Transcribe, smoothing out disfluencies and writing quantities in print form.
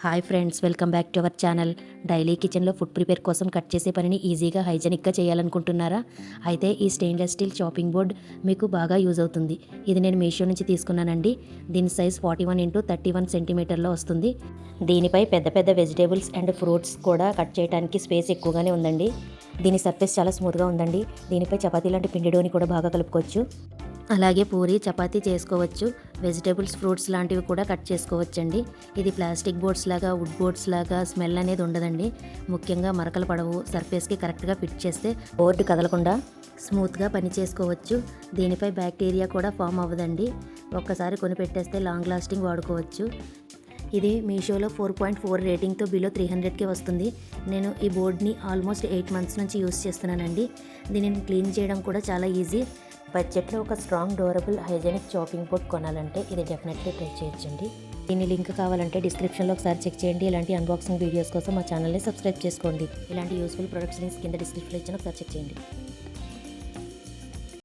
Hi friends, welcome back to our channel. Daily కిచెన్లో food prepare కోసం cut చేసే పనిని ఈజీగా హైజెనిక్గా చేయాలనుకుంటున్నారా? అయితే ఈ స్టెయిన్లెస్ స్టీల్ చాపింగ్ బోర్డ్ మీకు బాగా యూజ్ అవుతుంది. ఇది నేను మీషో నుంచి తీసుకున్నానండి. దీని సైజ్ 41x31 సెంటీమీటర్లో వస్తుంది. దీనిపై పెద్ద పెద్ద వెజిటేబుల్స్ అండ్ ఫ్రూట్స్ కూడా కట్ చేయడానికి స్పేస్ ఎక్కువగానే ఉందండి. దీని సర్ఫేస్ చాలా స్మూత్గా ఉందండి. దీనిపై చపాతీ లాంటి పిండిడోని కూడా బాగా కలుపుకోవచ్చు. అలాగే పూరి చపాతీ చేసుకోవచ్చు. వెజిటేబుల్స్, ఫ్రూట్స్ లాంటివి కూడా కట్ చేసుకోవచ్చండి. ఇది ప్లాస్టిక్ బోర్డ్స్ లాగా, వుడ్ బోర్డ్స్ లాగా స్మెల్ అనేది ఉండదండి. ముఖ్యంగా మరకలు పడవు. సర్ఫేస్కి కరెక్ట్గా ఫిట్ చేస్తే బోర్డు కదలకుండా స్మూత్గా పని చేసుకోవచ్చు. దీనిపై బ్యాక్టీరియా కూడా ఫామ్ అవ్వదండి. ఒక్కసారి కొని పెట్టేస్తే లాంగ్ లాస్టింగ్ వాడుకోవచ్చు. ఇది మీషోలో 4.4 రేటింగ్తో బిలో 300కే వస్తుంది. నేను ఈ బోర్డ్ని ఆల్మోస్ట్ 8 months నుంచి యూస్ చేస్తున్నానండి. దీనిని క్లీన్ చేయడం కూడా చాలా ఈజీ. బడ్జెట్లో ఒక strong, durable, hygienic chopping board కొనాలంటే ఇది డెఫినెట్లీ ట్రై చేయొచ్చండి. దీని లింక్ కావాలంటే డిస్క్రిప్షన్లో ఒకసారి చెక్ చేయండి. ఇలాంటి అన్బాక్సింగ్ వీడియోస్ కోసం మా ఛానల్ని సబ్స్క్రైబ్ చేసుకోండి. ఇలాంటి యూస్ఫుల్ ప్రొడక్ట్స్ లింక్స్ కింద డిస్క్రిప్షన్లో ఇచ్చిన ఒకసారి చెక్ చేయండి.